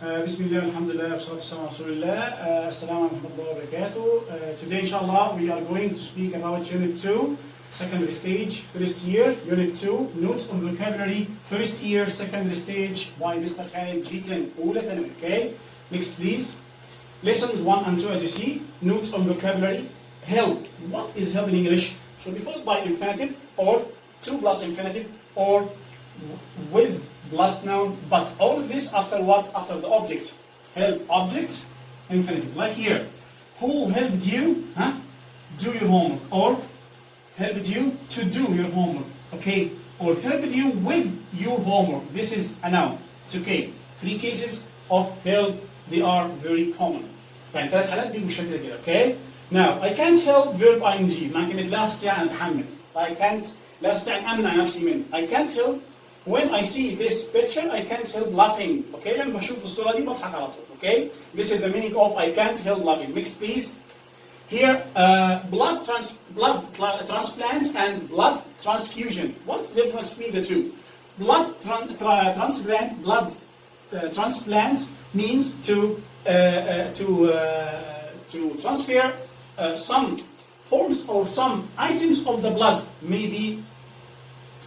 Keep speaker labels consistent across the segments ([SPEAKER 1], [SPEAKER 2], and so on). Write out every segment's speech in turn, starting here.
[SPEAKER 1] بسم الله والحمد لله والصلاة والسلام على رسول الله. السلام عليكم ورحمة الله وبركاته. Today, inshallah, we are going to speak about Unit 2, secondary stage, first year, Unit 2, notes on vocabulary, first year, secondary stage, by Mr. Khalid G10. أولى ثانوي. Okay, next please. Lessons 1 and 2 as you see, notes on vocabulary, help. What is help in English? Should be followed by infinitive or to plus infinitive or with plus noun, but all this after what? After the object. Help, object, infinitive. Like here, who helped you do your homework, or helped you to do your homework, okay? Or helped you with your homework. This is a noun. It's okay. 3 cases of help, they are very common. يعني 3 حالات بيجوا بالشكل كده, okay? Now, I can't help verb ing مع كلمة لا أستطيع أن أتحمل. I can't لا أستطيع أن أمنع نفسي منه. I can't help. When I see this picture, I can't help laughing. Okay, لما بشوف الصورة دي بضحك على طول. Okay, this is the meaning of I can't help laughing. Next, please. Here, blood transplant and blood transfusion. What's the difference between the two? Blood transplant means to transfer some forms or some items of the blood. Maybe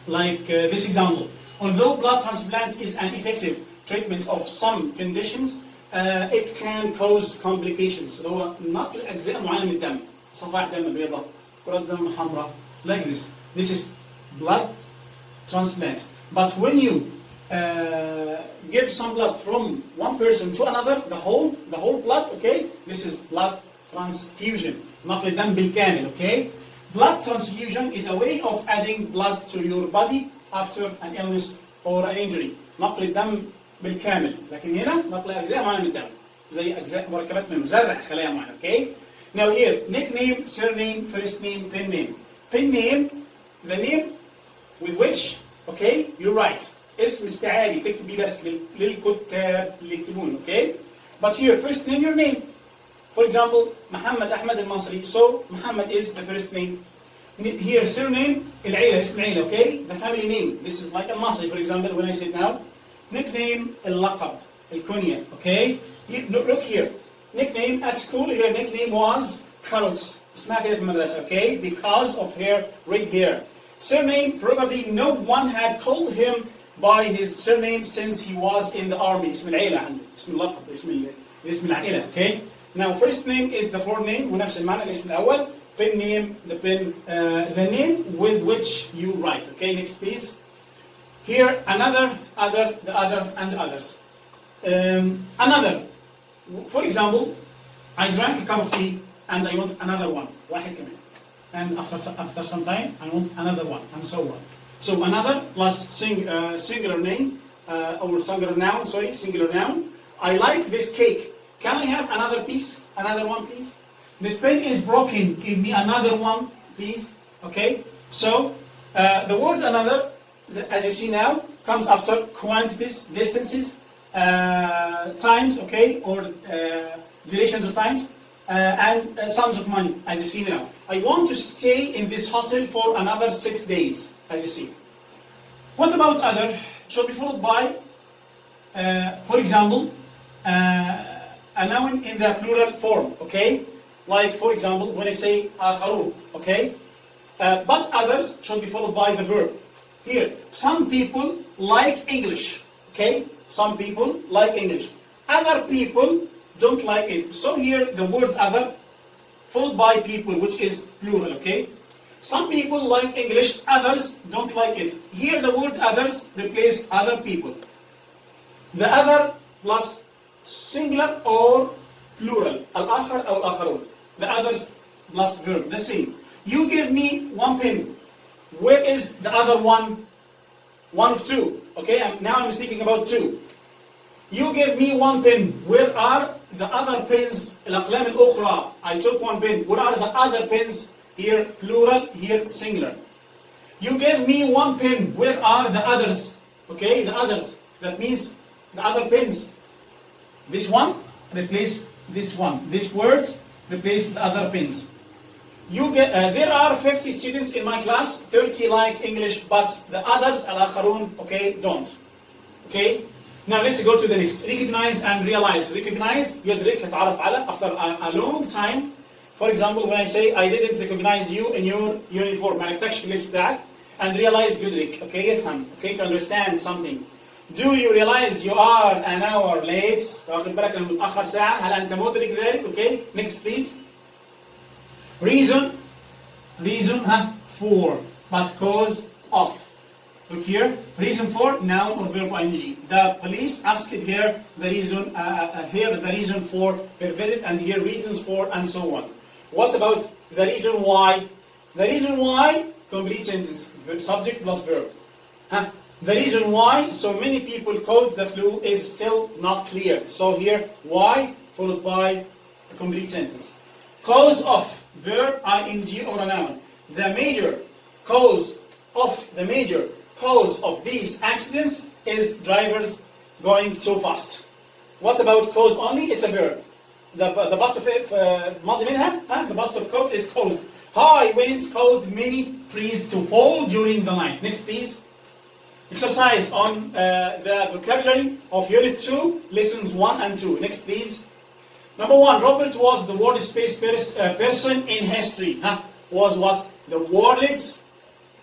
[SPEAKER 1] like this example. Although blood transplant is an effective treatment of some conditions, it can cause complications. هو نقل أجزاء معينة من الدم، صفائح دم بيضاء، كرات دم حمراء, like this. This is blood transplant. But when you give some blood from one person to another, the whole blood, okay, this is blood transfusion. نقل الدم بالكامل, okay. Blood transfusion is a way of adding blood to your body after an illness or an injury. نقل الدم بالكامل. لكن هنا نقل أجزاء معينة من الدم. زي أجزاء مركبات من زرع خلايا معينة. Okay. Now here, nickname, surname, first name, pen name. Pen name, the name with which, okay, you write. اسم استعاري تكتب بيه بس للكتاب اللي يكتبون. Okay. But here, first name, your name. For example, Muhammad Ahmad al-Masri. So, Muhammad is the first name. Here, surname, العيلة, اسم العيلة, okay? The family name. This is like al-Masri, for example, when I say it now. Nickname, al-Laqab, al-Kunya, okay? Look here. Nickname at school, her nickname was Carrots. اسمها كده في المدرسة, okay? Because of her red hair. Surname, probably no one had called him by his surname since he was in the army. اسم العيلة عنده. اسم اللقب, اسم العيلة, okay? Now, first name is the forename, ونفس المعنى الاسم الأول. Pen name, the name with which you write. Okay, next please. Here, another, other, the other, and the others. Another. For example, I drank a cup of tea and I want another one. واحد كمان. And after some time, I want another one, and so on. So another plus singular name, or singular noun, sorry, singular noun. I like this cake. Can I have another piece? Another one, please? This pen is broken. Give me another one, please. Okay? So, the word another, as you see now, comes after quantities, distances, times, okay? Or durations of times, and sums of money, as you see now. I want to stay in this hotel for another 6 days, as you see. What about other? Should be followed by, for example, a noun in the plural form, okay? Like, for example, when I say آخرون, okay? But others should be followed by the verb. Here, some people like English, okay? Some people like English. Other people don't like it. So here, the word other followed by people, which is plural, okay? Some people like English, others don't like it. Here, the word others replace other people. The other plus singular or plural. الآخر أو الآخرون. The others plus verb. The same. You give me one pen. Where is the other one? One of two. Okay, now I'm speaking about two. You give me one pen. Where are the other pens? الأقلام الأخرى. I took one pen. Where are the other pens? Here plural, here singular. You gave me one pen. Where are the others? Okay, the others. That means the other pens. This one replace this one. This word replace the other pens. There are 50 students in my class. 30 like English, but the others, al-akharun, okay, don't. Okay. Now let's go to the next. Recognize and realize. Recognize, يدرك, يتعرف على, after a long time. For example, when I say I didn't recognize you in your uniform, ما عرفتكش في اللبس بتاعك. And realize يدرك, okay, يفهم, okay, to understand something. Do you realize you are an hour late? واخد بالك انه متأخر ساعة؟ هل أنت مدرك ذلك؟ Okay, next please. Reason, for, but cause of. Look here, reason for, noun or verb ing. The police asked here the reason for her visit, and here reasons for, and so on. What about the reason why? The reason why, complete sentence, subject plus verb. The reason why so many people caught the flu is still not clear. So here, why, followed by a complete sentence. Cause of, verb, ing or a noun. The major cause of these accidents is drivers going too fast. What about cause only? It's a verb. The bust of the bust of cause is caused. High winds caused many trees to fall during the night. Next, please. Exercise on the vocabulary of Unit 2, Lessons 1 and 2. Next, please. Number 1, Robert was the world's space person in history. Was what? The world's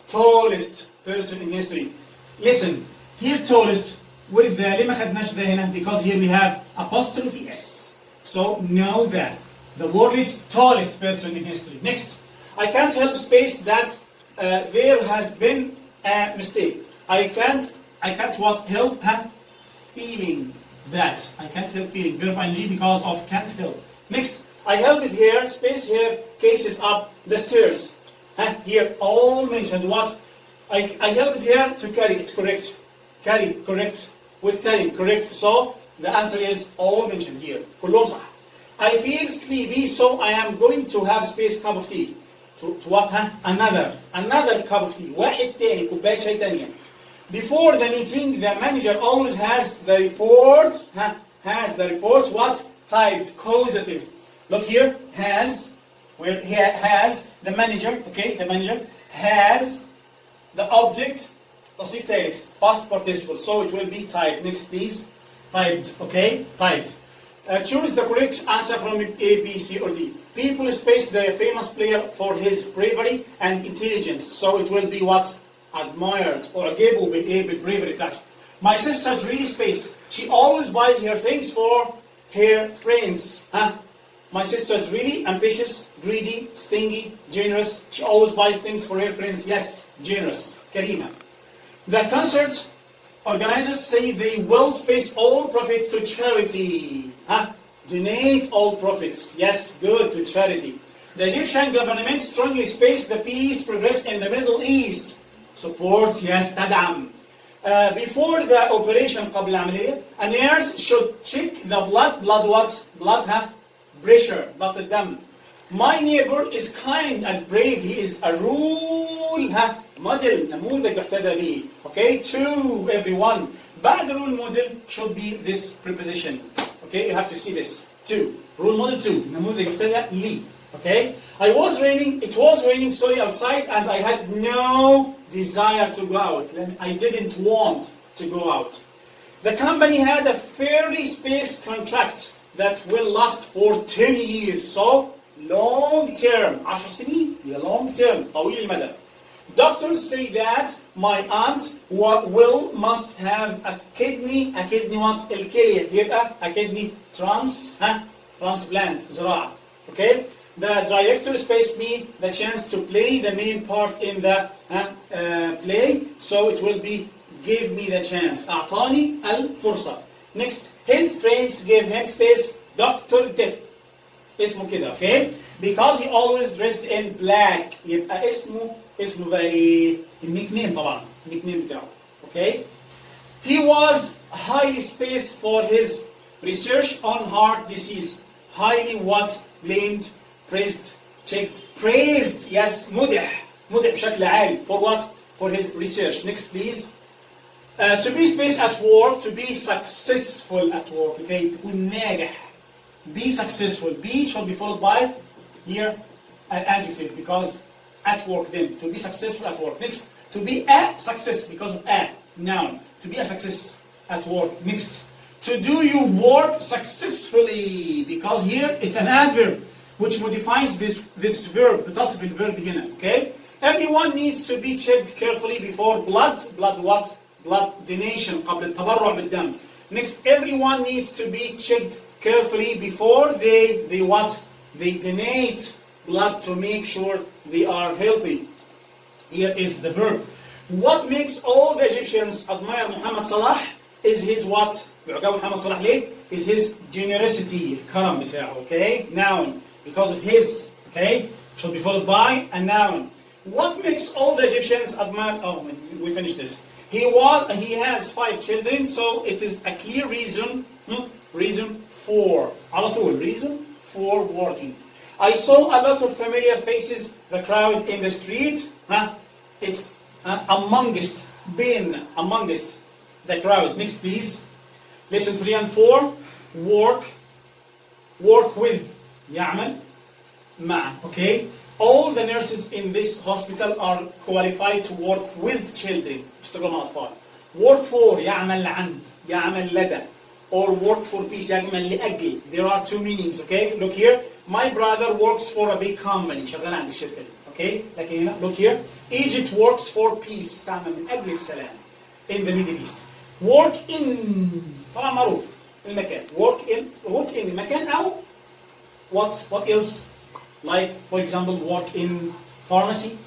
[SPEAKER 1] tallest person in history. Listen, here tallest, with the ليه ما خدناش ده هنا? Because here we have apostrophe S. So know that. The world's tallest person in history. Next, I can't help space that there has been a mistake. I can't what? Help feeling that. I can't help feeling. Verb ing because of can't help. Next, I helped here, space here, cases up the stairs. Here, all mentioned what? I helped here to carry. It's correct. Carry, correct. With carry, correct. So, the answer is all mentioned here. كلهم صح. I feel sleepy, so I am going to have space cup of tea. To what? Another cup of tea. واحد تاني, كوباية شاي تانية. Before the meeting, the manager always has the reports, what? Typed, causative. Look here, has, where he has, the manager, okay, the manager has the object, تصريف ثالث, past participle, so it will be typed. Next, please. Typed, okay, typed. Choose the correct answer from A, B, C, or D. People space the famous player for his bravery and intelligence, so it will be what? Admired, or أجيبه بالbravery touch. My sister's really space. She always buys her things for her friends. My sister's really ambitious, greedy, stingy, generous. She always buys things for her friends. Yes, generous. Karima. The concert organizers say they will space all profits to charity. Donate all profits. Yes, good, to charity. The Egyptian government strongly spaced the peace progress in the Middle East. Supports, yes, تدعم. Before the operation قبل العملية, a nurse should check the blood what? Blood, pressure, ضغط الدم. My neighbor is kind and brave. He is a rule, model, نموذج يحتذى به. Okay, to everyone. بعد rule model should be this preposition. Okay, you have to see this. To. Rule model to. نموذج يحتذى لي. Okay? It was raining, outside, and I had no desire to go out. I didn't want to go out. The company had a fairly spaced contract that will last for 10 years. So, long term. 10 سنين. Long term. طويل المدى. Doctors say that my aunt must have a kidney what? الكلية. يبقى a kidney transplant. زراعة. Okay? The director spaced me the chance to play the main part in the play, so it will be give me the chance. أعطاني الفرصة. Next, his friends gave him space. Dr. Death. اسمه كده, okay? Because he always dressed in black. يبقى اسمه بقى ايه؟ النيكنيم طبعا. النيكنيم بتاعه. Okay? He was highly spaced for his research on heart disease. Highly what? Blamed. Praised, checked, praised, yes, مدح بشكل عالي. For what? For his research. Next, please. To be spaced at work, to be successful at work. Okay, تكون ناجح. Be successful. Be should be followed by here an adjective because at work then. To be successful at work. Next, to be a success because of a noun. To be a success. at work. Next, to do your work successfully, because here it's an adverb which modifies this verb, بتصف الverb هنا, okay? Everyone needs to be checked carefully before blood what? Blood donation, قبل التبرع بالدم. Next, everyone needs to be checked carefully before they what? They donate blood to make sure they are healthy. Here is the verb. What makes all the Egyptians admire Muhammad Salah is his what? بيعجبوا محمد صلاح ليه? Is his generosity, الكرم بتاعه, okay? Noun, because of his, okay? Should be followed by a noun. What makes all the Egyptians admire? Oh, we finished this. He has 5 children, so it is a clear reason. Reason for. على طول. Reason for working. I saw a lot of familiar faces. The crowd in the street. It's amongst the crowd. Next, please. Lesson 3 and 4. Work with. يعمل مع. Okay. All the nurses in this hospital are qualified to work with children. يشتغلوا مع أطفال. Work for يعمل عند, يعمل لدى. Or work for peace يعمل لأجل. There are 2 meanings, okay? Look here. My brother works for a big company. شغال عند الشركة دي, okay? لكن هنا, look here. Egypt works for peace. تعمل من أجل السلام. In the Middle East. Work in طبعا معروف المكان. Work in المكان أو what else? Like, for example, work in pharmacy,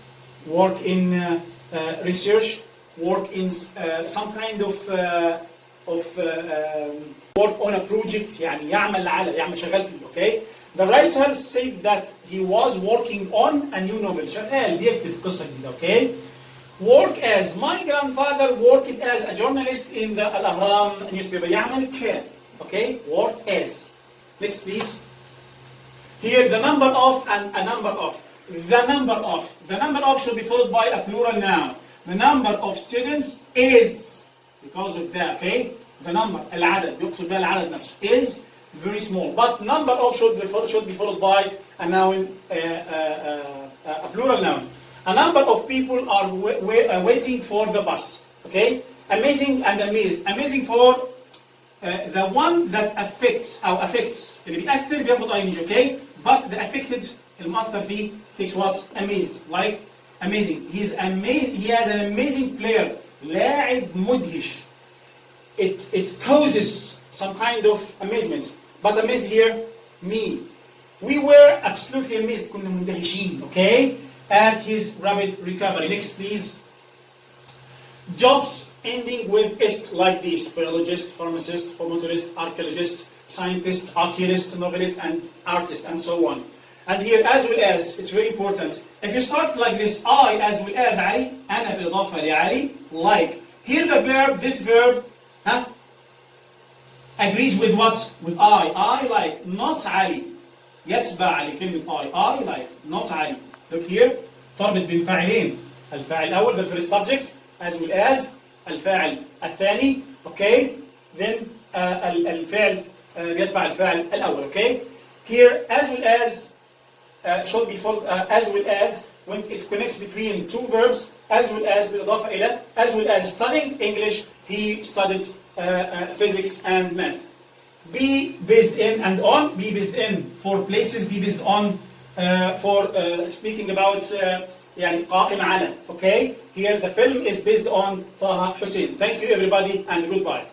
[SPEAKER 1] work in research, work in some kind of work on a project. يعني يعمل شغال فيه, okay? The writer said that he was working on a new novel. شغال بيكتب قصة جديدة, okay? Work as. My grandfather worked as a journalist in the Al-Ahram newspaper. يعمل كان, okay? Work as. Next, please. Here, the number of and a number of. The number of should be followed by a plural noun. The number of students is, because of that, okay? The number, العدد, يقصد بها العدد نفسه, is very small. But number of should be followed by a noun, a plural noun. A number of people are waiting for the bus, okay? Amazing and amazed. Amazing for the one that affects أو affects. اللي بيأثر بياخد ing, okay? But the affected المؤثر فيه takes what? Amazed. Like amazing. He has an amazing player. لاعب مدهش. It causes some kind of amazement. But amazed here, me. We were absolutely amazed. كنا مندهشين, okay? At his rapid recovery. Next, please. Jobs ending with ist like this: biologist, pharmacist, motorist, archaeologist, scientist, oculist, novelist, and artist, and so on. And here, as well as, it's very important. If you start like this, I as well as علي, أنا بالإضافة لعلي, like. Here the verb, this verb, agrees with what? With I like, not علي. يتبع علي كلمة I like, not علي. Look here, تربط بين فاعلين. الفاعل الأول, the first subject, as well as الفاعل الثاني, okay? Then الفعل بيتبع الفاعل الأول, okay? Here, as well as should be followed, as well as when it connects between 2 verbs, as well as بالإضافة إلى, as well as studying English, he studied physics and math. Be based in and on, be based in for places, be based on for speaking about يعني قائم على, okay? Here the film is based on Taha Hussein. Thank you everybody and goodbye.